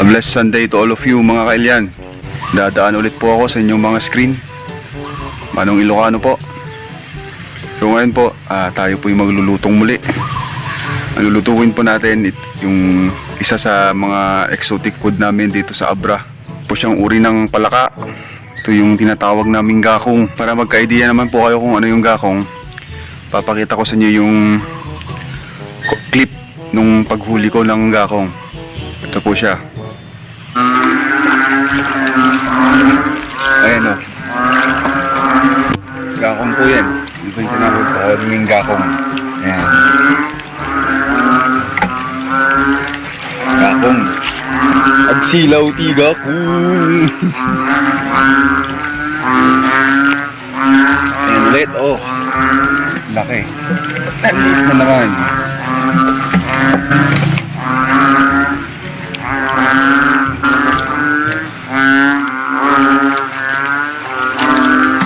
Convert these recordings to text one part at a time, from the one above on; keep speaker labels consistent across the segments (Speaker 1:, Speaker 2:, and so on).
Speaker 1: A blessed Sunday to all of you mga kailyan. Dadaan ulit po ako sa inyong mga screen. Manong Ilocano po. So ngayon po, tayo po yung maglulutong muli. Ang lulutuin po natin yung isa sa mga exotic food namin dito sa Abra. Po siyang uri ng palaka. Ito yung tinatawag naming gakong. Para magka-idea naman po kayo kung ano yung gakong, papakita ko sa inyo yung clip nung paghuli ko ng gakong. Ito po siya. Ayan o. Gakong po yan. Ito yung tinawag ko kaming gakong. Ayan. Gakong. Agsilaw tiga kung. Ayan ulit. Oh. Laki. Nalit na naman.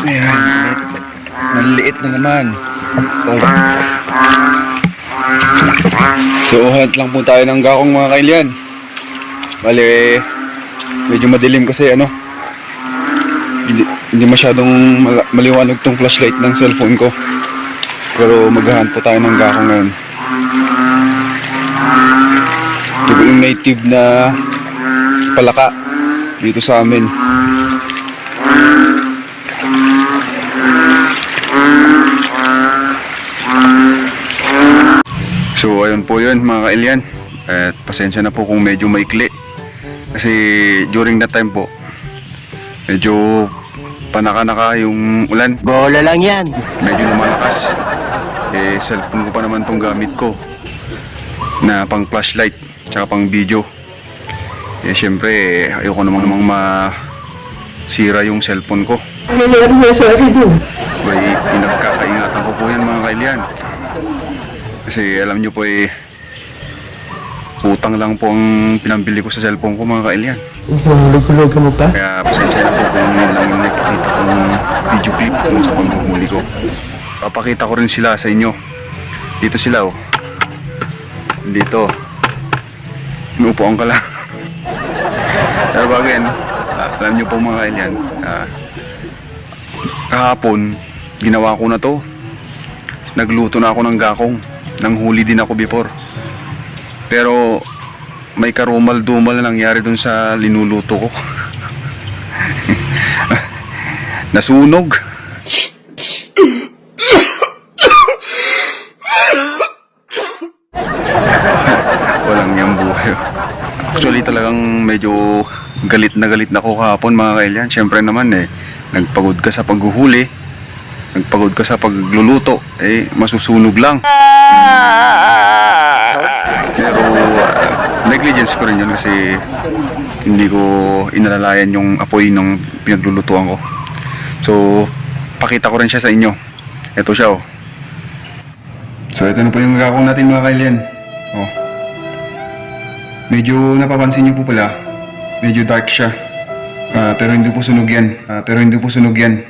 Speaker 1: Ayan. Naliit na naman. Oh. So, hunt lang po tayo ng gakong mga kailyan. Bale, medyo madilim kasi hindi masyadong maliwanag tong flashlight ng cellphone ko. Pero maghahunt po tayo ng gakong ngayon. Ito po yung native na palaka dito sa amin. So ayun po yun mga kailyan. At pasensya na po kung medyo maikli. Kasi during that time po, medyo panaka-naka yung ulan.
Speaker 2: Bola lang yan.
Speaker 1: Medyo lumalakas. Cellphone ko pa naman tong gamit ko na pang flashlight tsaka pang video. Syempre ayoko namang masira yung cellphone ko.
Speaker 2: Nangyari na sa akin yun.
Speaker 1: May pinagkakaingatan ko po yan mga kailyan. Kasi alam nyo po utang lang po ang pinambili ko sa cellphone ko mga kailyan.
Speaker 2: Lugulog ka mo pa?
Speaker 1: Kaya pasensya na po kung yun lang yung nakikita kong video clip kung sa pagmumuli ko. Papakita ko rin sila sa inyo. Dito sila oh. Dito. Inuupuan ka lang. Pero bago yan, alam nyo po mga kailyan, kahapon ginawa ko na to. Nagluto na ako ng gakong. Nanghuli din ako before. Pero may karumal-dumal na nangyari dun sa linuluto ko. Nasunog. Walang niyang buhay. Actually talagang medyo galit na ako kahapon mga kailyan. Siyempre naman nagpagod ka sa paghuhuli, nagpagod ka sa pagluluto, masusunog lang. Pero negligence ko rin yun kasi hindi ko inalalayan yung apoy ng pinaglulutuan ko. So pakita ko rin siya sa inyo. Ito siya oh. So ito na po yung gakong natin mga kailyan. Oh. Medyo napapansin niyo po pala, medyo dark siya. Pero hindi po sunog yan. Pero hindi po sunog yan.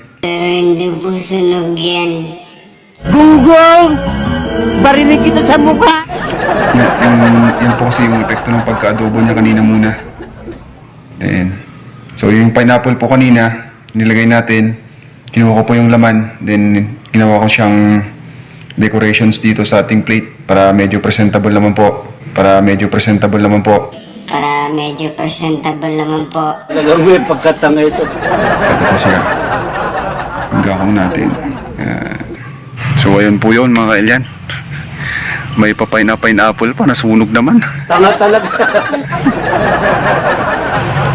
Speaker 2: Gunggong! Barinig kita sa mukha!
Speaker 1: Yan po kasi yung epekto ng pagka-adobo niya kanina muna. Ayan. So yung pineapple po kanina, nilagay natin. Kinuha ko po yung laman. Then ginawa ko siyang decorations dito sa ating plate para medyo presentable naman po.
Speaker 2: Para medyo presentable naman po.
Speaker 3: Alam mo yung pagkatanga ito.
Speaker 1: Ito po siya. Ang gakong natin. So ayun po yun mga kailyan. May pineapple pa, nasunog naman.
Speaker 3: Tanga talaga.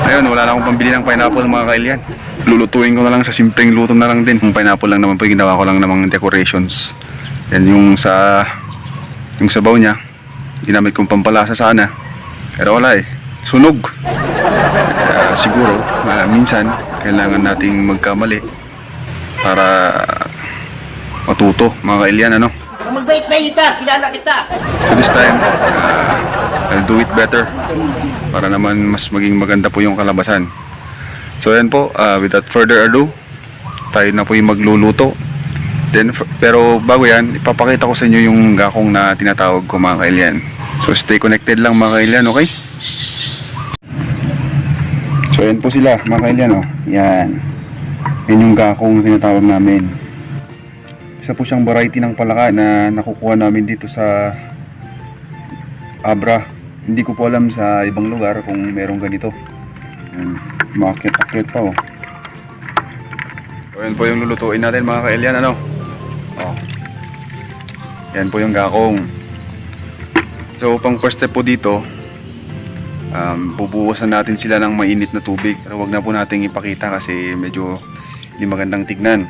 Speaker 1: Ayun, wala na akong pambili ng pineapple mga kailyan. Lulutuin ko na lang sa simpleng luto na lang din. Yung pineapple lang naman po, ginawa ko lang namang decorations. Yan yung sabaw niya, ginamit kong pampalasa sana. Pero wala sunog. Siguro, minsan, kailangan nating magkamali para matuto mga kailyan
Speaker 3: Magbait-bait ka, kilala kita.
Speaker 1: So this time, I'll do it better para naman mas maging maganda po yung kalabasan. So yan po, without further ado, tayo na po yung magluluto. Then, pero bago yan, ipapakita ko sa inyo yung gakong na tinatawag ko mga kailyan. So stay connected lang mga kailyan, okay? So yan po sila mga kailyan, oh. Yan. Yan yung gakong tinatawag namin. Isa po siyang variety ng palaka na nakukuha namin dito sa Abra. Hindi ko po alam sa ibang lugar kung merong ganito. Yan. Makakit-akit pa, oh. So yan po yung lulutuin natin mga kailyan, ano. Oh. Yan po yung gakong. So pang first step po dito, bubuhusan natin sila ng mainit na tubig. Pero wag na po nating ipakita kasi medyo hindi magandang tignan.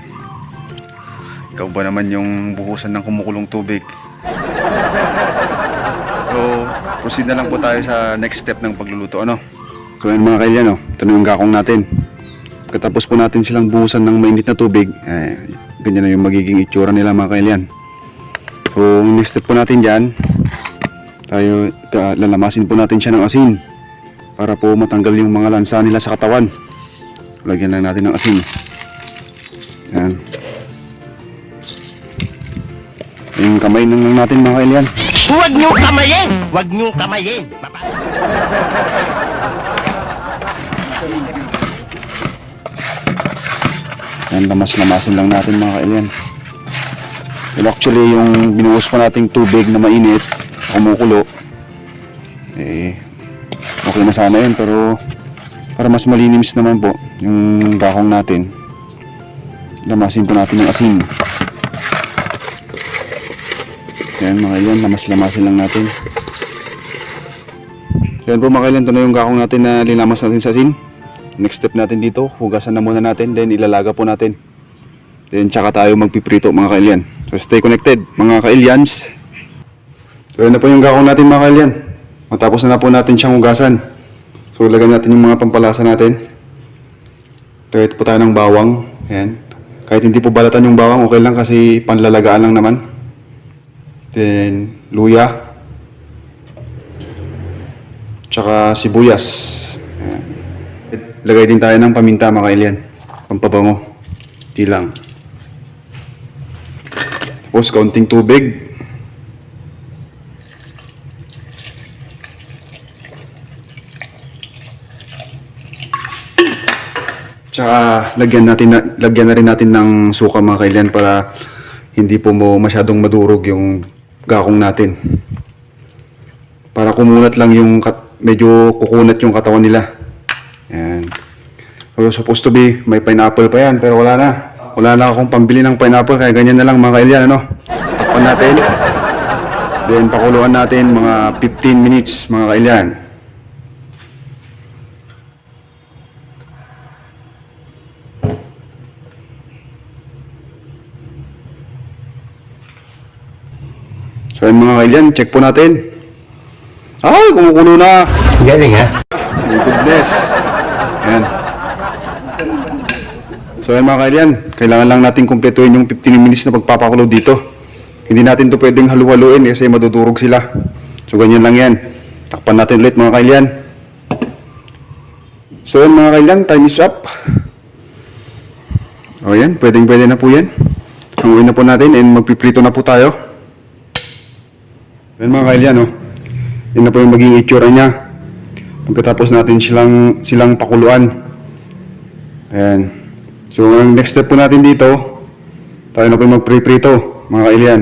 Speaker 1: Ikaw ba naman yung buhusan ng kumukulong tubig? So proceed na lang po tayo sa next step ng pagluluto, ano. So yan mga kailyan, oh. Ito na yung gakong natin. Pagkatapos po natin silang buhusan ng mainit na tubig, ganyan na yung magiging itsura nila mga kailyan. So next step po natin dyan, tayo lalamasin po natin siya ng asin para po matanggal yung mga lansa nila sa katawan. Lagyan lang natin ng asin. Yan. Yung kamay lang natin mga kailyan.
Speaker 2: Huwag niyong kamayin! Huwag niyong kamayin!
Speaker 1: Yan, lamas-lamasin lang natin mga kailyan. Well, actually yung binuhos pa nating tubig na mainit, kumukulo, okay na sana yun, pero para mas malinims naman po yung gakong natin, lamasin po natin yung asin. Yan mga kailyan, lamas-lamasin lang natin. Yan po mga kailyan, ito na yung gakong natin na linamas natin sa asin. Next step natin dito, hugasan na muna natin, then ilalaga po natin, then tsaka tayo magpiprito mga kailyan. So stay connected mga kailyans. So yun na po yung gakong natin mga kailyan. Matapos na po natin siyang hugasan. So lagyan natin yung mga pampalasa natin. Lagyan po tayo ng bawang. Ayan. Kahit hindi po balatan yung bawang, okay lang kasi panlalagaan lang naman. Then luya. Tsaka sibuyas. Ayan. Lagay din tayo ng paminta mga kailyan. Pampabango. Di lang. Tapos kaunting tubig. Tsaka lagyan na rin natin ng suka mga kailyan para hindi po masyadong madurog yung gakong natin. Para kumunat lang yung medyo kukunat yung katawan nila. Yan. So supposed to be may pineapple pa yan pero wala na. Wala na akong pambili ng pineapple kaya ganyan na lang mga kailyan, ano. Takpan natin. Then pakuluan natin mga 15 minutes mga kailyan. So yan mga kailyan, check po natin. Ay, kumukulo na.
Speaker 2: Galing ha?
Speaker 1: My goodness. Yan. So yan mga kailyan, kailangan lang natin kumpletuhin yung 15 minutes na pagpapakulo dito. Hindi natin to pwedeng halu-haluin kasi madudurog sila. So ganyan lang yan. Takpan natin ulit mga kailyan. So yan mga kailyan, time is up. O yan, pwede na po yan. Hanguin na po natin and magpiprito na po tayo. Yan mga kailyan, oh. Yan na po yung maging itsura niya pagkatapos natin silang pakuluan. Ayan. So ang next step po natin dito, tayo na po yung magpiprito mga kailyan.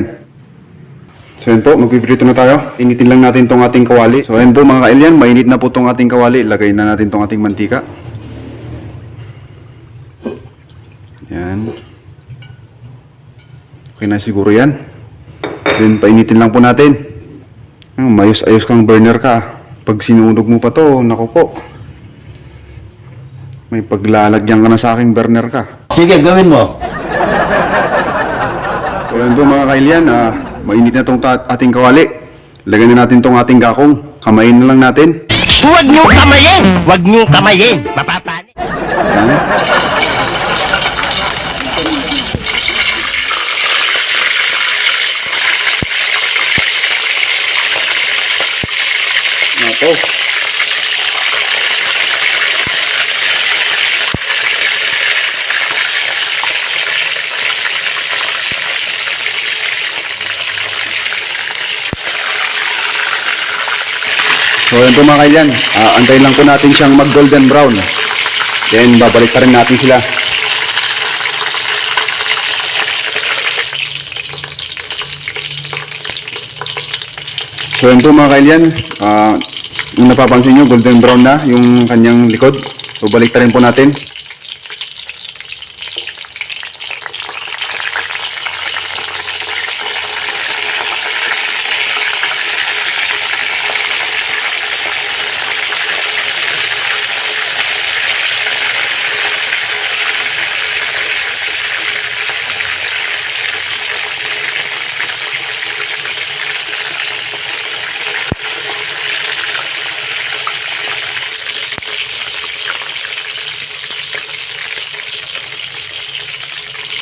Speaker 1: So yan po, magpiprito na tayo. Initin lang natin tong ating kawali. So yan po mga kailyan, mainit na po tong ating kawali. Lagay na natin tong ating mantika. Yan. Okay na siguro yan. Then painitin lang po natin. Mayos-ayos kang burner ka. Pag sinunog mo pa to, naku po. May paglalagyan ka na sa aking burner ka.
Speaker 3: Sige, gawin mo.
Speaker 1: So yan po mga kailyan, mainit na tong ating kawali. Lagyan na natin tong ating gakong. Kamayin na lang natin.
Speaker 2: Huwag niyong kamayin! Huwag niyong kamayin! Mapapani!
Speaker 1: Yan. Nako. So yan po mga kailyan, antayin lang po natin siyang mag golden brown. Then babalik pa rin natin sila. So yun po mga kailyan, yung napapansin nyo, golden brown na yung kanyang likod. So balik rin po natin.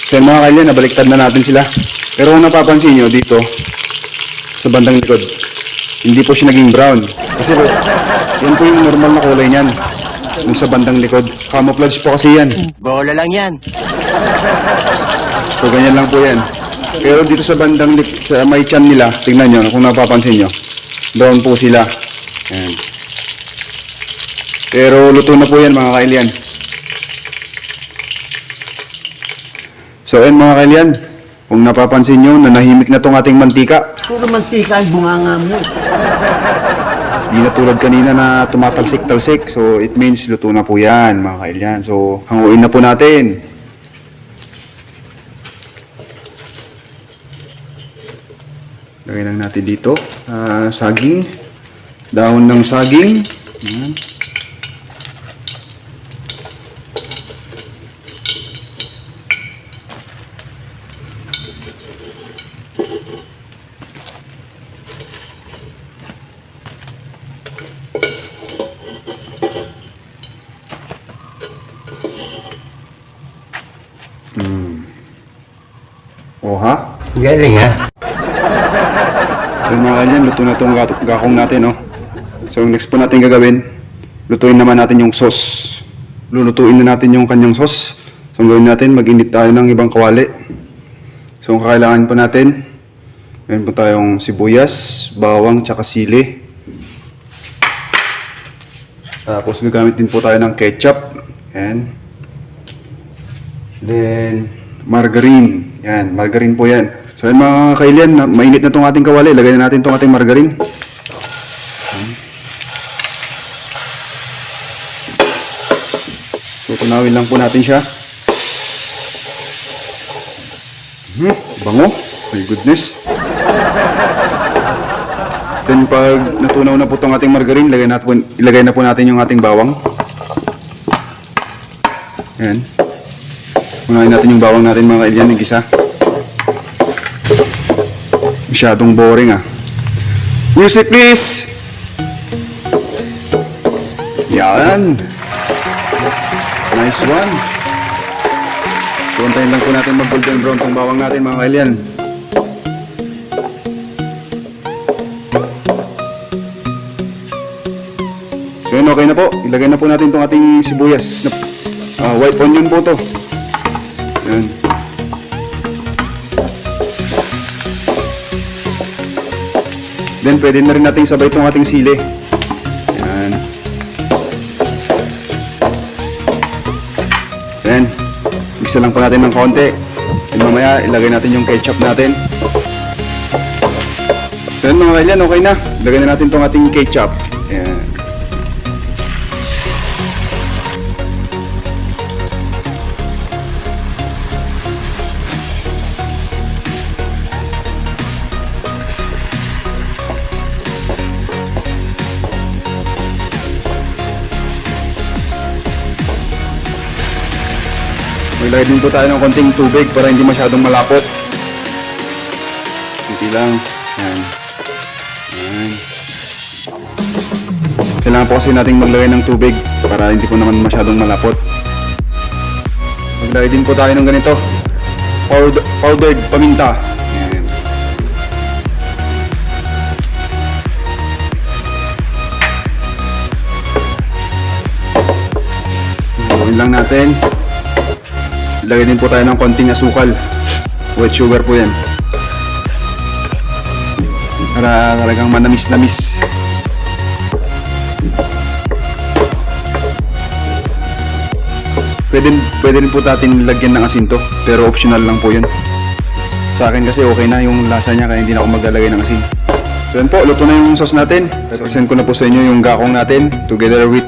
Speaker 1: So yun mga kailyan, nabaliktad na natin sila. Pero kung napapansin nyo dito, sa bandang likod, hindi po siya naging brown. Kasi yan po yung normal na kulay niyan. Yung sa bandang likod. Camouflage po kasi yan.
Speaker 2: Bola lang yan.
Speaker 1: So ganyan lang po yan. Pero dito sa bandang sa may tiyan nila, tingnan nyo kung napapansin nyo, brown po sila. Yan. Pero luto na po yan mga kailyan. So ayun mga kailyan, kung napapansin nyo, nanahimik na tong ating mantika.
Speaker 3: Puro mantika ang bunganga mo.
Speaker 1: Di na tulad kanina na tumatalsik-talsik. So it means luto na po yan mga kailyan. So hanguin na po natin. Lagay lang natin dito. Saging. Dahon ng saging. Ayan. Oha.
Speaker 2: Galing ha.
Speaker 1: So mga kailyan, luto na itong gakong natin, no? So yung next po natin gagawin, lutuin naman natin yung sauce. Lulutuin na natin yung kanyang sauce. So ang gawin natin, mag-init tayo ng ibang kawali. So ang kakailangan po natin, meron po tayong sibuyas, bawang, tsaka sili. Tapos gagamit din po tayo ng ketchup. Ayan. Then, margarine. Yan, margarine po yan. So yan mga kailyan, mainit na itong ating kawali. Lagay na natin itong ating margarine. So tunawin lang po natin siya. Bango. My goodness. Then pag natunaw na po itong ating margarine, ilagay na po natin yung ating bawang. Yan. Unahin natin yung bawang natin mga kailyan, yung isa. Masyadong boring ah. Music please! Yan. Nice one. So antayin lang po natin mag golden brown tong bawang natin mga kailyan. So yun, okay na po. Ilagay na po natin tong ating sibuyas. White onion po to. Yan. Then pwede na rin natin sabay itong ating sili. Yan. Then mix lang po natin ng konti. Then mamaya ilagay natin yung ketchup natin. Then mga kailan, okay na. Ilagay na natin itong ating ketchup. Yan. Maglagay din po tayo ng konting tubig para hindi masyadong malapot. Hindi lang. Yan. Yan. Kailangan po kasi natin maglagay ng tubig para hindi po naman masyadong malapot. Maglagay din po tayo ng ganito. Powdered paminta. Yan. Gawin lang natin. Ilagay din po tayo ng konting asukal. White sugar po yan. Para talagang manamis-namis. pwede rin po natin lagyan ng asin to, pero optional lang po yun. Sa akin kasi okay na yung lasa niya, kaya hindi na ako maglalagay ng asin. So yun po, luto na yung sauce natin. Present ko na po sa inyo yung gakong natin together with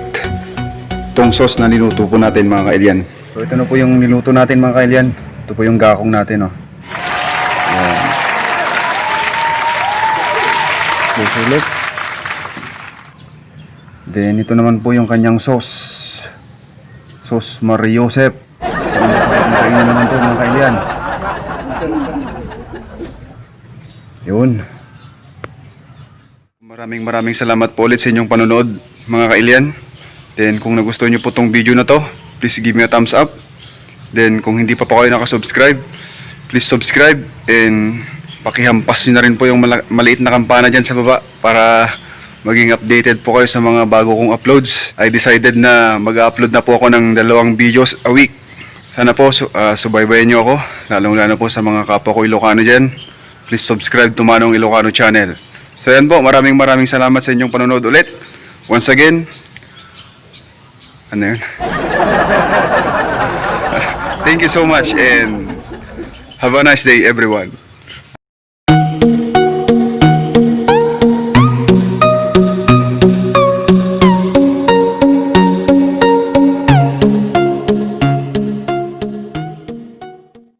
Speaker 1: tong sauce na niluto po natin mga kailyan. So ito na po yung niluto natin mga kailyan. Ito po yung gakong natin, oh. Ayan. Susulit. Then ito naman po yung kanyang sauce. Sauce Mario Joseph. Masarap na kainin naman to mga kailyan. Yun. Maraming salamat po ulit sa inyong panonood mga kailyan. Then kung nagustuhan nyo po tong video na to, please give me a thumbs up. Then kung hindi pa po kayo nakasubscribe, please subscribe. And pakihampas nyo na rin po yung maliit na kampana dyan sa baba para maging updated po kayo sa mga bago kong uploads. I decided na mag-upload na po ako ng 2 videos a week. Sana po subaybayan nyo ako, lalong-lalo po sa mga kapwa ko Ilocano dyan. Please subscribe to Manong Ilocano channel. So yan po, maraming salamat sa inyong panonood ulit. Once again, ano yun? Thank you so much and have a nice day everyone.